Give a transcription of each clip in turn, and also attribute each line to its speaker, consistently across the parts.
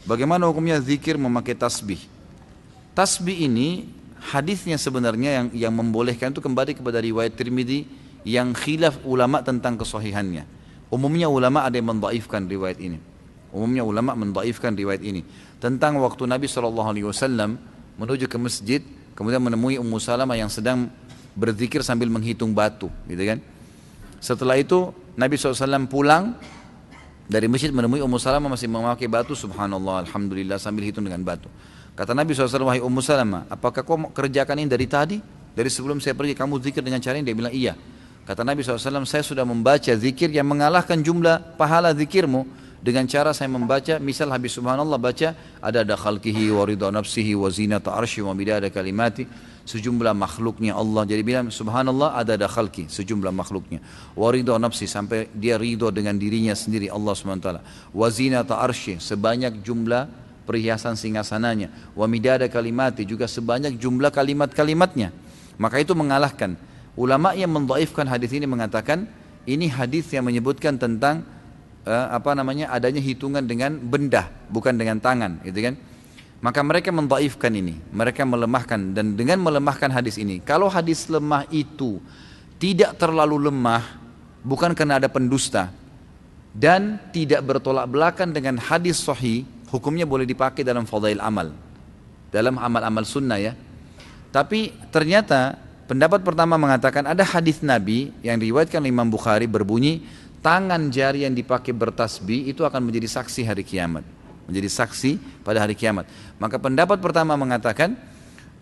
Speaker 1: Bagaimana hukumnya zikir memakai tasbih? Tasbih ini hadisnya sebenarnya yang membolehkan itu kembali kepada riwayat Tirmidzi yang khilaf ulama tentang kesahihannya. Umumnya ulama ada yang mendhaifkan riwayat ini. Umumnya ulama mendhaifkan riwayat ini tentang waktu Nabi SAW menuju ke masjid, kemudian menemui Ummu Salamah yang sedang berzikir sambil menghitung batu, gitu kan? Setelah itu Nabi SAW pulang dari masjid menemui Ummu Salamah masih memakai batu, subhanallah, alhamdulillah, sambil hitung dengan batu. Kata Nabi SAW, wahai Ummu Salamah, apakah kau kerjakan ini dari tadi? Dari sebelum saya pergi kamu zikir dengan cara ini? Dia bilang iya. Kata Nabi SAW, saya sudah membaca zikir yang mengalahkan jumlah pahala zikirmu dengan cara saya membaca, misal habis subhanallah baca ada khalqihi wa ridha nafsihi wa zinata arsy wa midada kalimati, sejumlah makhluknya Allah. Jadi bilang subhanallah ada khalqi, sejumlah makhluknya, wa ridha nafsi, sampai dia ridho dengan dirinya sendiri Allah SWT, wa zinata arsy, sebanyak jumlah perhiasan singgasananya, wa midada kalimati, juga sebanyak jumlah kalimat-kalimatnya. Maka itu mengalahkan. Ulama yang mendhaifkan hadis ini mengatakan ini hadis yang menyebutkan tentang adanya hitungan dengan benda, bukan dengan tangan, gitu kan? Maka mereka mendhaifkan ini, mereka melemahkan, dan dengan melemahkan hadis ini, kalau hadis lemah itu tidak terlalu lemah, bukan karena ada pendusta dan tidak bertolak belakang dengan hadis sahih, hukumnya boleh dipakai dalam fadail amal, dalam amal-amal sunnah ya. Tapi ternyata pendapat pertama mengatakan ada hadis Nabi yang diriwayatkan Imam Bukhari berbunyi tangan jari yang dipakai bertasbih itu akan menjadi saksi hari kiamat, menjadi saksi pada hari kiamat. Maka pendapat pertama mengatakan,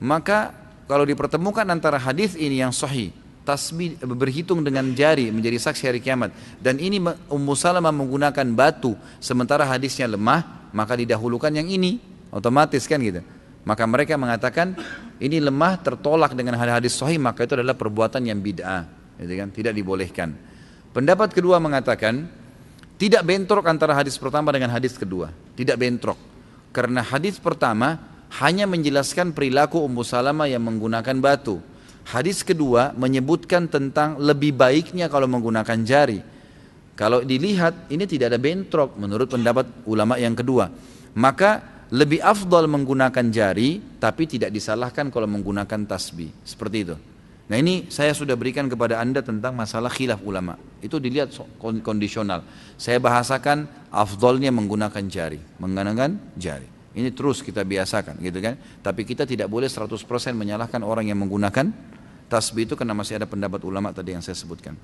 Speaker 1: maka kalau dipertemukan antara hadis ini yang sahih, tasbih berhitung dengan jari menjadi saksi hari kiamat, dan ini Ummu Salamah menggunakan batu sementara hadisnya lemah, maka didahulukan yang ini, otomatis kan gitu. Maka mereka mengatakan ini lemah tertolak dengan hadis sahih, maka itu adalah perbuatan yang bid'ah, gitu kan? Tidak dibolehkan. Pendapat kedua mengatakan tidak bentrok antara hadis pertama dengan hadis kedua, tidak bentrok, karena hadis pertama hanya menjelaskan perilaku Ummu Salamah yang menggunakan batu. Hadis kedua menyebutkan tentang lebih baiknya kalau menggunakan jari. Kalau dilihat ini tidak ada bentrok menurut pendapat ulama yang kedua, maka lebih afdal menggunakan jari, tapi tidak disalahkan kalau menggunakan tasbih, seperti itu. Nah ini saya sudah berikan kepada anda tentang masalah khilaf ulama, itu dilihat kondisional. Saya bahasakan afdalnya menggunakan jari, ini terus kita biasakan gitu kan. Tapi kita tidak boleh 100% menyalahkan orang yang menggunakan tasbih itu, karena masih ada pendapat ulama tadi yang saya sebutkan.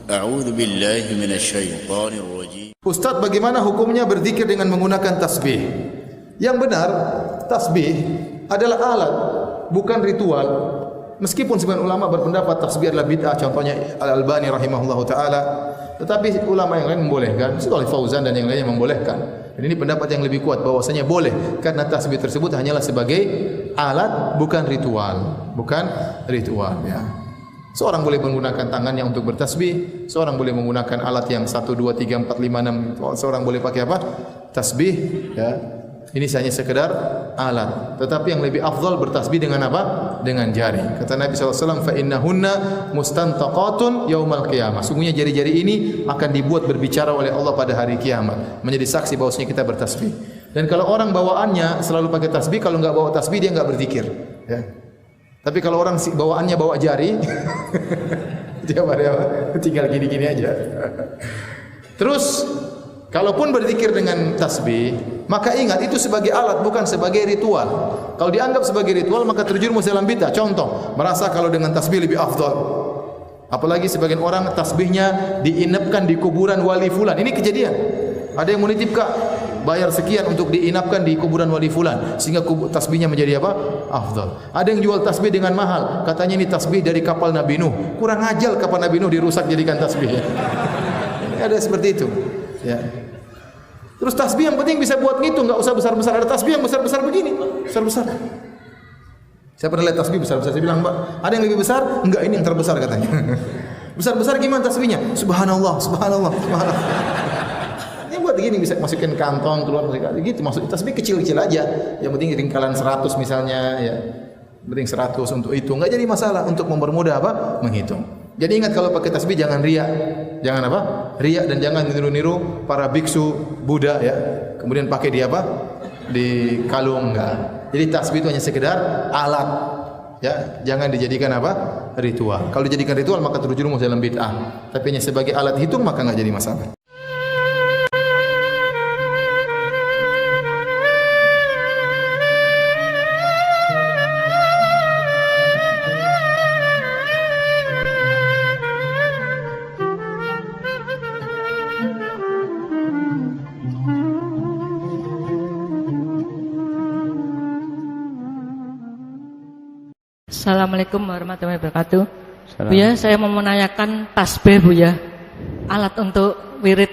Speaker 2: A'udzu billahi minasyaitonir rajim.
Speaker 3: Ustaz, bagaimana hukumnya berzikir dengan menggunakan tasbih? Yang benar, tasbih adalah alat, bukan ritual. Meskipun sebagian ulama berpendapat tasbih adalah bid'ah, contohnya Al-Albani rahimahullahu taala, tetapi ulama yang lain membolehkan, Syekh Fauzan dan yang lainnya membolehkan. Dan ini pendapat yang lebih kuat bahwasanya boleh, karena tasbih tersebut hanyalah sebagai alat, bukan ritual, ya. Seorang boleh menggunakan tangannya untuk bertasbih, seorang boleh menggunakan alat yang 1, 2, 3, 4, 5, 6, seorang boleh pakai apa? Tasbih, ya. Ini hanya sekedar alat. Tetapi yang lebih afdal bertasbih dengan apa? Dengan jari. Kata Nabi SAW, fa innahunna mustantaqatun yaumal qiyamah. Sungguhnya jari-jari ini akan dibuat berbicara oleh Allah pada hari kiamat, menjadi saksi bahwasanya kita bertasbih. Dan kalau orang bawaannya selalu pakai tasbih, kalau enggak bawa tasbih dia enggak berzikir, ya. Tapi kalau orang bawaannya bawa jari, dia tinggal gini-gini aja. Terus, kalaupun berzikir dengan tasbih, maka ingat itu sebagai alat, bukan sebagai ritual. Kalau dianggap sebagai ritual, maka terjerumus dalam bid'ah. Contoh, merasa kalau dengan tasbih lebih afdal. Apalagi sebagian orang tasbihnya diinapkan di kuburan wali fulan. Ini kejadian. Ada yang menitip, Kak, bayar sekian untuk diinapkan di kuburan wali fulan, sehingga tasbihnya menjadi apa? Afdal. Ada yang jual tasbih dengan mahal, katanya ini tasbih dari kapal Nabi Nuh. Kurang ajar kapal Nabi Nuh dirusak jadikan tasbih. Ada seperti itu, ya. Terus tasbih yang penting bisa buat ngitung, enggak usah besar-besar. Ada tasbih yang besar-besar begini, besar-besar. Saya pernah lihat tasbih besar-besar, saya bilang, Mbak, ada yang lebih besar? Enggak, ini yang terbesar katanya. Besar-besar gimana tasbihnya? Subhanallah, subhanallah, subhanallah. begini bisa masukin kantong keluar gitu. Maksud tasbih kecil-kecil aja. Yang penting ringkalan 100 misalnya ya. Penting 100 untuk itu. Enggak jadi masalah untuk mempermudah apa? Menghitung. Jadi ingat kalau pakai tasbih jangan riya. Jangan apa? Riya dan jangan niru-niru para biksu Buddha ya. Kemudian pakai di apa? Di kalung enggak. Jadi tasbih itu hanya sekedar alat. Ya, jangan dijadikan apa? Ritual. Kalau dijadikan ritual maka terjerumus dalam bid'ah. Tapi hanya sebagai alat hitung maka enggak jadi masalah.
Speaker 4: Assalamualaikum warahmatullahi wabarakatuh. Buya, saya mau menanyakan tasbih Buya, alat untuk wirid.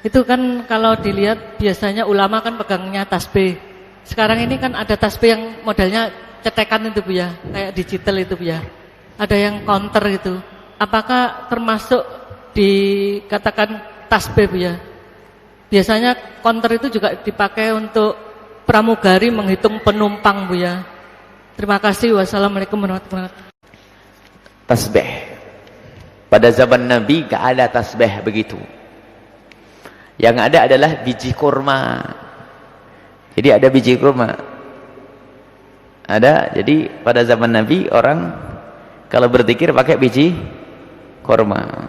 Speaker 4: Itu kan kalau dilihat biasanya ulama kan pegangnya tasbih. Sekarang ini kan ada tasbih yang modelnya cetekan itu Buya, kayak digital itu Buya. Ada yang counter itu. Apakah termasuk dikatakan tasbih Buya? Biasanya counter itu juga dipakai untuk pramugari menghitung penumpang Buya. Terima kasih. Wassalamualaikum warahmatullahi wabarakatuh.
Speaker 5: Tasbih pada zaman Nabi gak ada tasbih begitu. Yang ada adalah biji kurma. Jadi ada biji kurma. Ada. Jadi pada zaman Nabi orang kalau berzikir pakai biji kurma.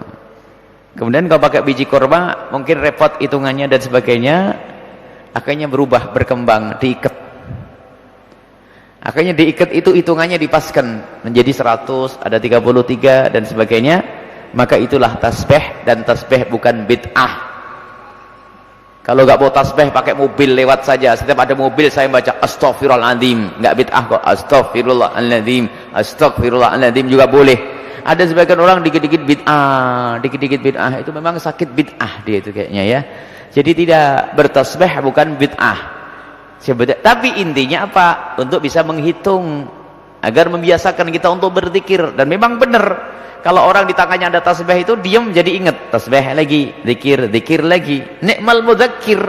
Speaker 5: Kemudian kalau pakai biji kurma mungkin repot hitungannya dan sebagainya. Akhirnya berubah, berkembang, diikat. Akhirnya diikat itu hitungannya dipaskan menjadi 100, ada 33 dan sebagainya. Maka itulah tasbih, dan tasbih bukan bid'ah. Kalau nggak mau tasbih pakai mobil lewat saja. Setiap ada mobil saya baca astaghfirullahaladzim, nggak bid'ah kok. Astaghfirullahaladzim, astaghfirullahaladzim juga boleh. Ada sebagian orang dikit-dikit bid'ah, dikit-dikit bid'ah, itu memang sakit bid'ah dia itu kayaknya ya. Jadi tidak bertasbih bukan bid'ah. Tapi intinya apa? Untuk bisa menghitung, agar membiasakan kita untuk berzikir. Dan memang benar kalau orang di tangannya ada tasbih itu diam jadi ingat, tasbih lagi, zikir, zikir lagi. Ni'mal mudzakir.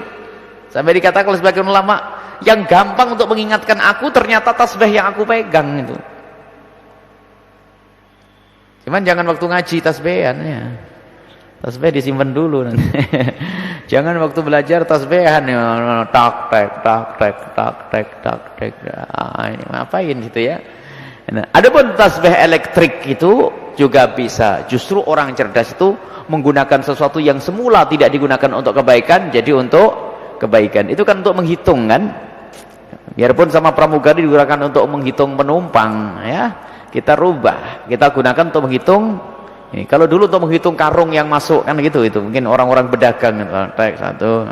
Speaker 5: Sampai dikatakan oleh sebagian ulama, yang gampang untuk mengingatkan aku ternyata tasbih yang aku pegang itu. Cuman jangan waktu ngaji tasbihan ya. Tasbih disimpan dulu nanti. Jangan waktu belajar tasbihan ya, tak tek tak tek tak tek tak tek. Ini ngapain gitu ya. Nah, adapun tasbih elektrik itu juga bisa. Justru orang cerdas itu menggunakan sesuatu yang semula tidak digunakan untuk kebaikan jadi untuk kebaikan. Itu kan untuk menghitung kan. Biarpun sama pramugari digunakan untuk menghitung penumpang ya. Kita rubah, kita gunakan untuk menghitung. Kalau dulu untuk menghitung karung yang masuk kan gitu, itu mungkin orang-orang berdagang tek satu.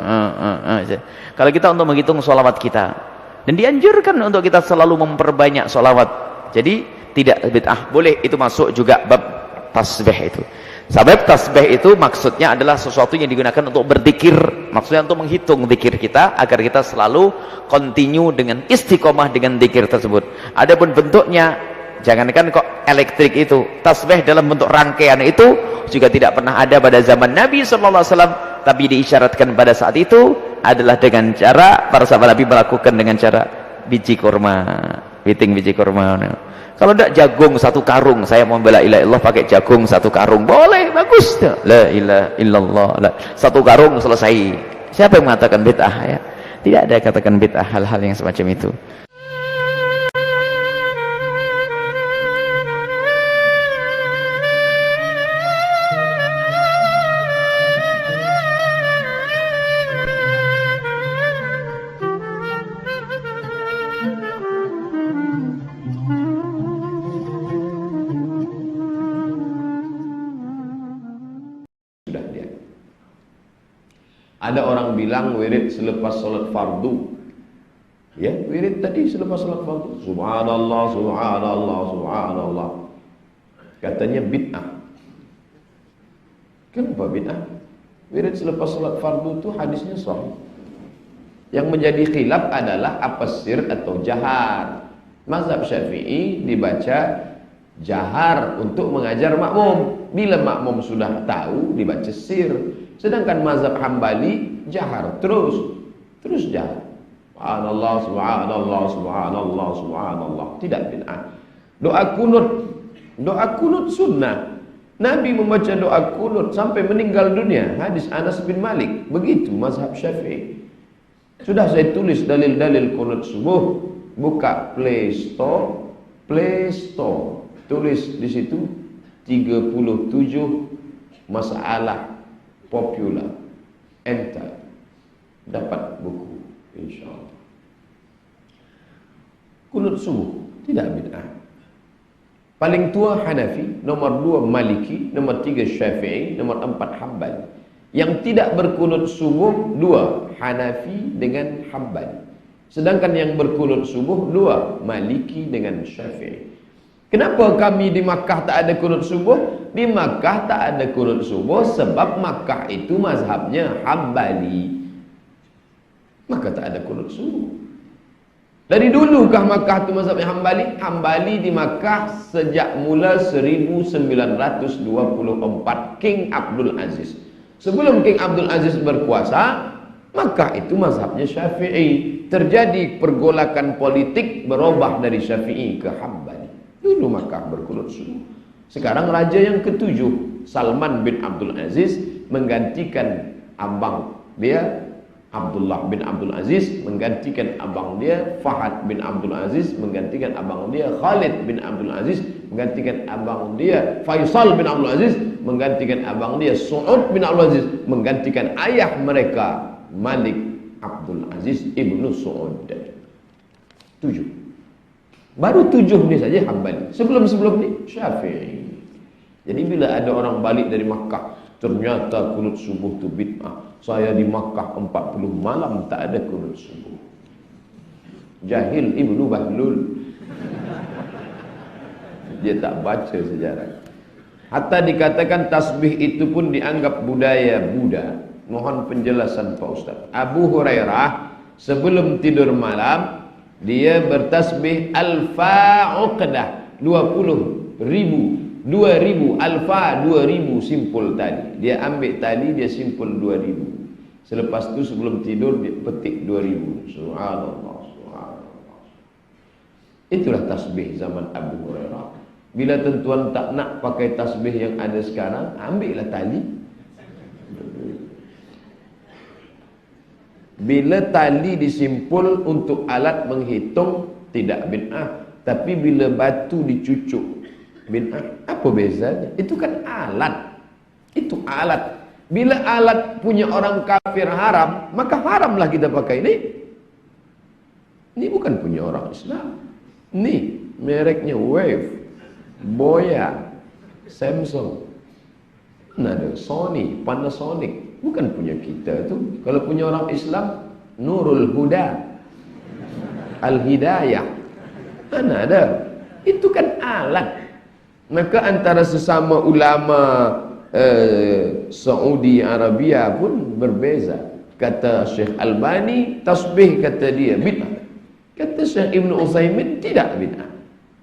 Speaker 5: Kalau kita untuk menghitung sholawat kita, dan dianjurkan untuk kita selalu memperbanyak sholawat. Jadi tidak bid'ah, boleh itu masuk juga bab tasbih itu. Sebab tasbih itu maksudnya adalah sesuatu yang digunakan untuk berzikir, maksudnya untuk menghitung zikir kita agar kita selalu continue dengan istiqomah dengan zikir tersebut. Adapun bentuknya, jangankan kok elektrik itu, tasbih dalam bentuk rangkaian itu juga tidak pernah ada pada zaman Nabi SAW, tapi diisyaratkan pada saat itu adalah dengan cara para sahabat Nabi melakukan dengan cara biji kurma, biji kurma. Kalau tidak jagung satu karung, saya mau bela ilah Allah pakai jagung satu karung, boleh, bagus. La ilaha illallah, satu karung selesai. Siapa yang mengatakan bid'ah ya? Tidak ada katakan bid'ah hal-hal yang semacam itu.
Speaker 6: Ada orang bilang wirid selepas sholat fardu. Ya, wirid tadi selepas sholat fardu. Subhanallah, subhanallah, subhanallah. Katanya bid'ah. Kenapa bid'ah? Wirid selepas sholat fardu itu hadisnya sahih. Yang menjadi khilaf adalah apa sir atau jahar. Mazhab Syafi'i dibaca jahar untuk mengajar makmum. Bila makmum sudah tahu dibaca sir. Sedangkan mazhab Hambali jahar terus jahar. Subhanallah, subhanallah, subhanallah, subhanallah. Tidak bid'ah. Doa kunut sunnah. Nabi membaca doa kunut sampai meninggal dunia. Hadis Anas bin Malik. Begitu mazhab Syafi'i. Sudah saya tulis dalil-dalil kunut subuh. Buka Play Store. Tulis di situ 37 masalah popular. Enter. Dapat buku, insyaallah. Kunut subuh tidak bid'ah. Paling tua Hanafi, nomor 2 Maliki, nomor 3 Syafi'i, nomor 4 Hambali. Yang tidak berkunut subuh 2 Hanafi dengan Hambali. Sedangkan yang berkunut subuh 2 Maliki dengan Syafi'i. Kenapa kami di Makkah tak ada kunut subuh? Di Makkah tak ada kunut subuh sebab Makkah itu mazhabnya Hambali. Maka tak ada kunut subuh. Dari dulukah Makkah itu mazhabnya Hambali? Hambali di Makkah sejak mula 1924 King Abdul Aziz. Sebelum King Abdul Aziz berkuasa, Makkah itu mazhabnya Syafi'i. Terjadi pergolakan politik berubah dari Syafi'i ke Hambali. Dulu Makkah berkunut subuh. Sekarang raja yang ke-7 Salman bin Abdul Aziz menggantikan abang dia Abdullah bin Abdul Aziz, menggantikan abang dia Fahad bin Abdul Aziz, menggantikan abang dia Khalid bin Abdul Aziz, menggantikan abang dia Faisal bin Abdul Aziz, menggantikan abang dia Su'ud bin Abdul Aziz, menggantikan ayah mereka Malik Abdul Aziz ibnu Su'ud. 7. Baru 7 ni saja Hambali. Sebelum ni Syafi'i. Jadi bila ada orang balik dari Makkah, ternyata kunut subuh tu bid'ah. Saya di Makkah 40 malam tak ada kunut subuh. Jahil Ibnu Bahlul. Dia tak baca sejarah. Hatta dikatakan tasbih itu pun dianggap budaya Buddha. Mohon penjelasan Pak Ustaz. Abu Hurairah sebelum tidur malam dia bertasbih alfa uqdah 20.000 alfa 2000 simpul tali. Dia ambil tali, dia simpul 2000. Selepas itu sebelum tidur dia petik 2000. Subhanallah, subhanallah. Itulah tasbih zaman Abu Hurairah. Bila tuan tak nak pakai tasbih yang ada sekarang, ambillah tali. Bila tali disimpul untuk alat menghitung tidak bid'ah, tapi bila batu dicucuk bid'ah. Apa bezanya? Itu kan alat. Itu alat. Bila alat punya orang kafir haram, maka haramlah kita pakai ini. Ini bukan punya orang Islam. Ini mereknya Wave, Boya, Samsung, ada Sony, Panasonic. Bukan punya kita tu. Kalau punya orang Islam, Nurul Huda, Al-Hidayah. Mana ada? Itu kan alat. Maka antara sesama ulama Saudi Arabia pun berbeza. Kata Syekh Albani, tasbih kata dia bid'ah. Kata Syekh Ibn Utsaimin tidak bid'ah.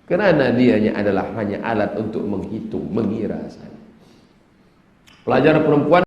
Speaker 6: Kerana dianya adalah hanya alat untuk menghitung, mengira saja. Pelajar perempuan